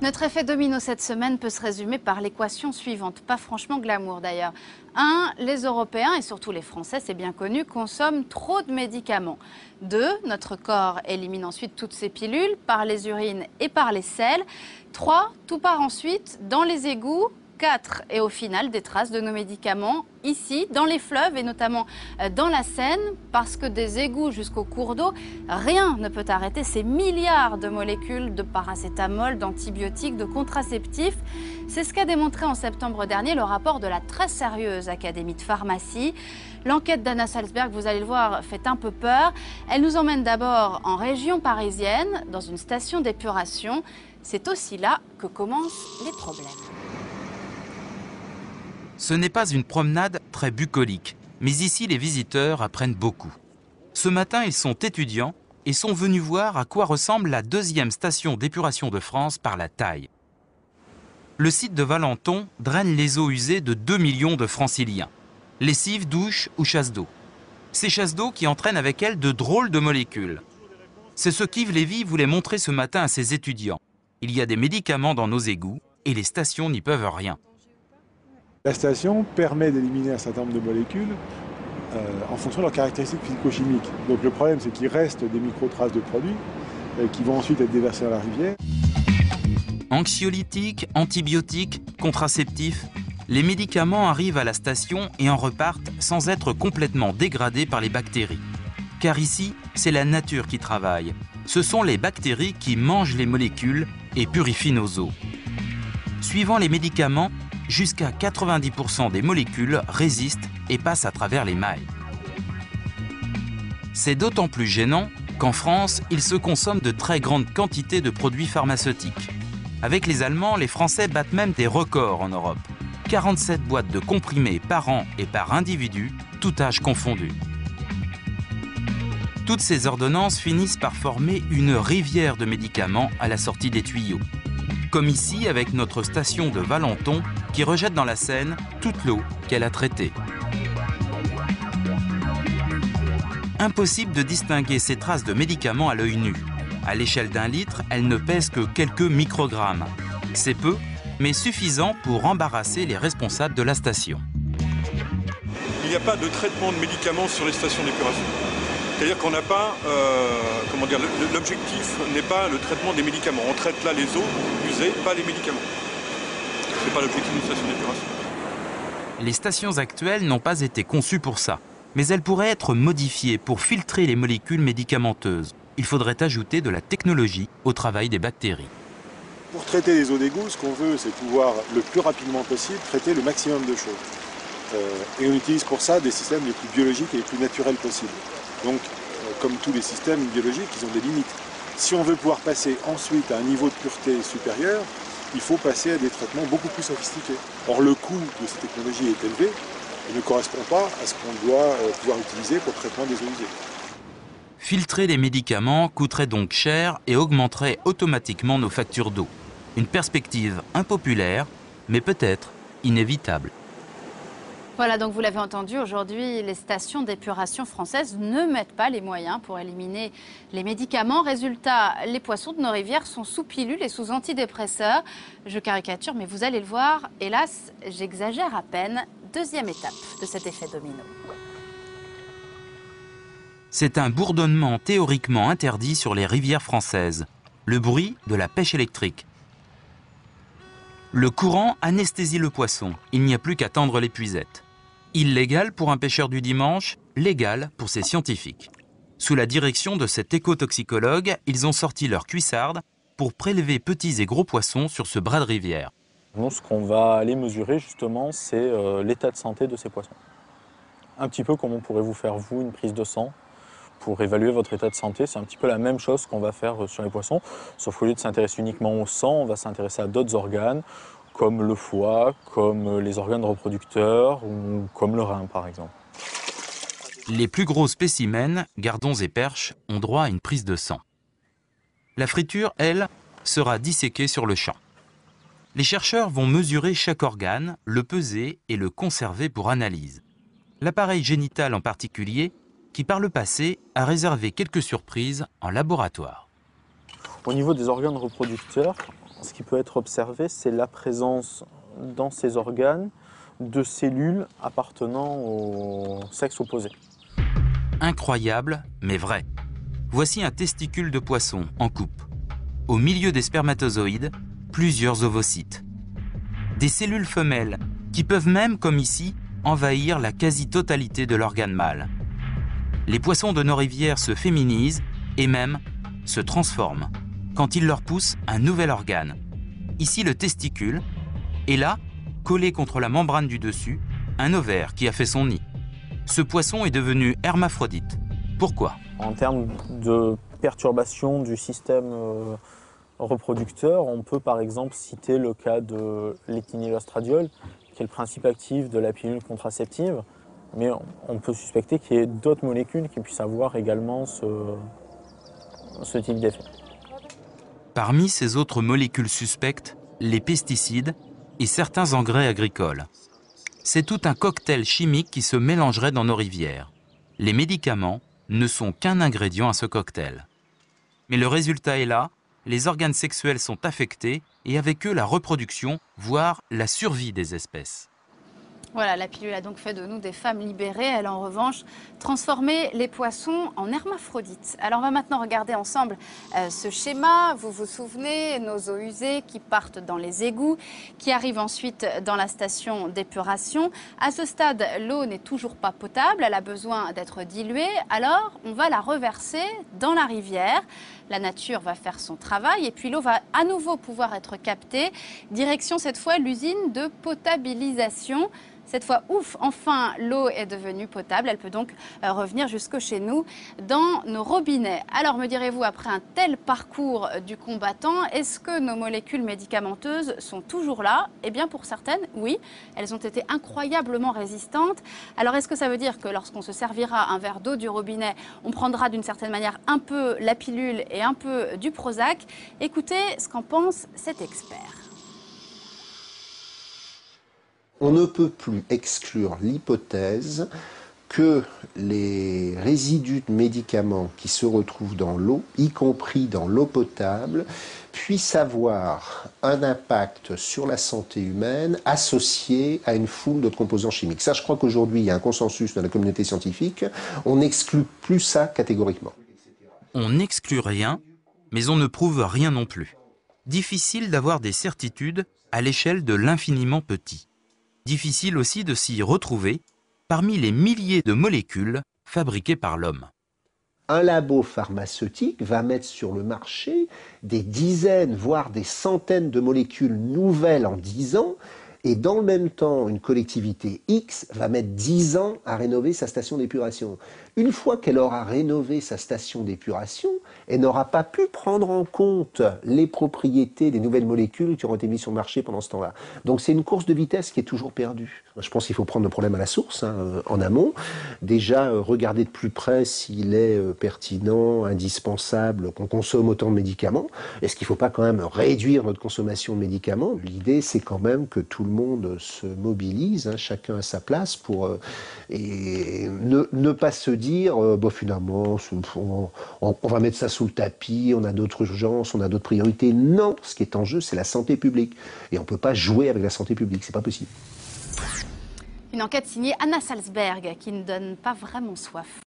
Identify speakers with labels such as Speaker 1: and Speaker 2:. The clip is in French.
Speaker 1: Notre effet domino cette semaine peut se résumer par l'équation suivante, pas franchement glamour d'ailleurs. 1. Les Européens et surtout les Français, c'est bien connu, consomment trop de médicaments. 2. Notre corps élimine ensuite toutes ces pilules par les urines et par les selles. 3. Tout part ensuite dans les égouts. 4. Et au final, des traces de nos médicaments ici, dans les fleuves et notamment dans la Seine, parce que des égouts jusqu'aux cours d'eau, rien ne peut arrêter ces milliards de molécules de paracétamol, d'antibiotiques, de contraceptifs. C'est ce qu'a démontré en septembre dernier le rapport de la très sérieuse Académie de pharmacie. L'enquête d'Anna Salzberg, vous allez le voir, fait un peu peur. Elle nous emmène d'abord en région parisienne, dans une station d'épuration. C'est aussi là que commencent les problèmes.
Speaker 2: Ce n'est pas une promenade très bucolique, mais ici les visiteurs apprennent beaucoup. Ce matin, ils sont étudiants et sont venus voir à quoi ressemble la deuxième station d'épuration de France par la taille. Le site de Valenton draine les eaux usées de 2 millions de franciliens. Lessive, douche ou chasse d'eau. Ces chasses d'eau qui entraînent avec elles de drôles de molécules. C'est ce qu'Yves Lévy voulait montrer ce matin à ses étudiants. Il y a des médicaments dans nos égouts et les stations n'y peuvent rien.
Speaker 3: La station permet d'éliminer un certain nombre de molécules en fonction de leurs caractéristiques physico-chimiques. Donc le problème, c'est qu'il reste des micro-traces de produits qui vont ensuite être déversés dans la rivière.
Speaker 2: Anxiolytiques, antibiotiques, contraceptifs, les médicaments arrivent à la station et en repartent sans être complètement dégradés par les bactéries. Car ici, c'est la nature qui travaille. Ce sont les bactéries qui mangent les molécules et purifient nos eaux. Suivant les médicaments, jusqu'à 90% des molécules résistent et passent à travers les mailles. C'est d'autant plus gênant qu'en France, il se consomme de très grandes quantités de produits pharmaceutiques. Avec les Allemands, les Français battent même des records en Europe. 47 boîtes de comprimés par an et par individu, tout âge confondu. Toutes ces ordonnances finissent par former une rivière de médicaments à la sortie des tuyaux. Comme ici avec notre station de Valenton qui rejette dans la Seine toute l'eau qu'elle a traitée. Impossible de distinguer ces traces de médicaments à l'œil nu. À l'échelle d'1 litre, elles ne pèsent que quelques microgrammes. C'est peu, mais suffisant pour embarrasser les responsables de la station.
Speaker 4: Il n'y a pas de traitement de médicaments sur les stations d'épuration. C'est-à-dire qu'on n'a pas, l'objectif n'est pas le traitement des médicaments. On traite là les eaux usées, pas les médicaments. Ce n'est pas l'objectif d'une station d'épuration.
Speaker 2: Les stations actuelles n'ont pas été conçues pour ça, mais elles pourraient être modifiées pour filtrer les molécules médicamenteuses. Il faudrait ajouter de la technologie au travail des bactéries.
Speaker 3: Pour traiter les eaux d'égout, ce qu'on veut, c'est pouvoir le plus rapidement possible traiter le maximum de choses. Et on utilise pour ça des systèmes les plus biologiques et les plus naturels possibles. Donc, comme tous les systèmes biologiques, ils ont des limites. Si on veut pouvoir passer ensuite à un niveau de pureté supérieur, il faut passer à des traitements beaucoup plus sophistiqués. Or, le coût de ces technologies est élevé et ne correspond pas à ce qu'on doit pouvoir utiliser pour le traitement des eaux usées.
Speaker 2: Filtrer les médicaments coûterait donc cher et augmenterait automatiquement nos factures d'eau. Une perspective impopulaire, mais peut-être inévitable.
Speaker 1: Voilà, donc vous l'avez entendu, aujourd'hui, les stations d'épuration françaises ne mettent pas les moyens pour éliminer les médicaments. Résultat, les poissons de nos rivières sont sous pilules et sous antidépresseurs. Je caricature, mais vous allez le voir, hélas, j'exagère à peine. Deuxième étape de cet effet domino.
Speaker 2: C'est un bourdonnement théoriquement interdit sur les rivières françaises. Le bruit de la pêche électrique. Le courant anesthésie le poisson. Il n'y a plus qu'à tendre l'épuisette. Illégal pour un pêcheur du dimanche, légal pour ces scientifiques. Sous la direction de cet écotoxicologue, ils ont sorti leur cuissarde pour prélever petits et gros poissons sur ce bras de rivière.
Speaker 5: Nous, ce qu'on va aller mesurer justement, c'est l'état de santé de ces poissons. Un petit peu comme on pourrait vous faire, vous, une prise de sang pour évaluer votre état de santé. C'est un petit peu la même chose qu'on va faire sur les poissons, sauf qu'au lieu de s'intéresser uniquement au sang, on va s'intéresser à d'autres organes, comme le foie, comme les organes reproducteurs ou comme le rein, par exemple.
Speaker 2: Les plus gros spécimens, gardons et perches, ont droit à une prise de sang. La friture, elle, sera disséquée sur le champ. Les chercheurs vont mesurer chaque organe, le peser et le conserver pour analyse. L'appareil génital en particulier, qui par le passé a réservé quelques surprises en laboratoire.
Speaker 5: Au niveau des organes reproducteurs, ce qui peut être observé, c'est la présence dans ces organes de cellules appartenant au sexe opposé.
Speaker 2: Incroyable, mais vrai. Voici un testicule de poisson en coupe. Au milieu des spermatozoïdes, plusieurs ovocytes. Des cellules femelles qui peuvent même, comme ici, envahir la quasi-totalité de l'organe mâle. Les poissons de nos rivières se féminisent et même se transforment quand il leur pousse un nouvel organe. Ici le testicule, et là, collé contre la membrane du dessus, un ovaire qui a fait son nid. Ce poisson est devenu hermaphrodite. Pourquoi?
Speaker 5: En termes de perturbation du système reproducteur, on peut par exemple citer le cas de l'éthinoestradiol, qui est le principe actif de la pilule contraceptive, mais on peut suspecter qu'il y ait d'autres molécules qui puissent avoir également ce type d'effet.
Speaker 2: Parmi ces autres molécules suspectes, les pesticides et certains engrais agricoles. C'est tout un cocktail chimique qui se mélangerait dans nos rivières. Les médicaments ne sont qu'un ingrédient à ce cocktail. Mais le résultat est là, les organes sexuels sont affectés et avec eux la reproduction, voire la survie des espèces.
Speaker 1: Voilà, la pilule a donc fait de nous des femmes libérées. Elle a en revanche transformé les poissons en hermaphrodites. Alors on va maintenant regarder ensemble ce schéma. Vous vous souvenez, nos eaux usées qui partent dans les égouts, qui arrivent ensuite dans la station d'épuration. À ce stade, l'eau n'est toujours pas potable, elle a besoin d'être diluée. Alors on va la reverser dans la rivière. La nature va faire son travail et puis l'eau va à nouveau pouvoir être captée. Direction cette fois l'usine de potabilisation. Cette fois, ouf, enfin, l'eau est devenue potable. Elle peut donc revenir jusque chez nous dans nos robinets. Alors, me direz-vous, après un tel parcours du combattant, est-ce que nos molécules médicamenteuses sont toujours là? Eh bien, pour certaines, oui. Elles ont été incroyablement résistantes. Alors, est-ce que ça veut dire que lorsqu'on se servira un verre d'eau du robinet, on prendra d'une certaine manière un peu la pilule et un peu du Prozac? Écoutez ce qu'en pense cet expert.
Speaker 6: On ne peut plus exclure l'hypothèse que les résidus de médicaments qui se retrouvent dans l'eau, y compris dans l'eau potable, puissent avoir un impact sur la santé humaine associé à une foule d'autres composants chimiques. Ça, je crois qu'aujourd'hui, il y a un consensus dans la communauté scientifique. On n'exclut plus ça catégoriquement.
Speaker 2: On n'exclut rien, mais on ne prouve rien non plus. Difficile d'avoir des certitudes à l'échelle de l'infiniment petit. Difficile aussi de s'y retrouver parmi les milliers de molécules fabriquées par l'homme.
Speaker 6: Un labo pharmaceutique va mettre sur le marché des dizaines, voire des centaines de molécules nouvelles en 10 ans, et dans le même temps, une collectivité X va mettre 10 ans à rénover sa station d'épuration. Une fois qu'elle aura rénové sa station d'épuration, elle n'aura pas pu prendre en compte les propriétés des nouvelles molécules qui auront été mises sur le marché pendant ce temps-là. Donc c'est une course de vitesse qui est toujours perdue. Je pense qu'il faut prendre le problème à la source, en amont. Déjà, regarder de plus près s'il est pertinent, indispensable qu'on consomme autant de médicaments. Est-ce qu'il ne faut pas quand même réduire notre consommation de médicaments? L'idée, c'est quand même que tout le monde se mobilise, chacun à sa place, pour et ne pas se dire finalement on va mettre ça sous le tapis, on a d'autres urgences, on a d'autres priorités. Non, ce qui est en jeu, c'est la santé publique. Et on ne peut pas jouer avec la santé publique, c'est pas possible.
Speaker 1: Une enquête signée Anna Salzberg qui ne donne pas vraiment soif.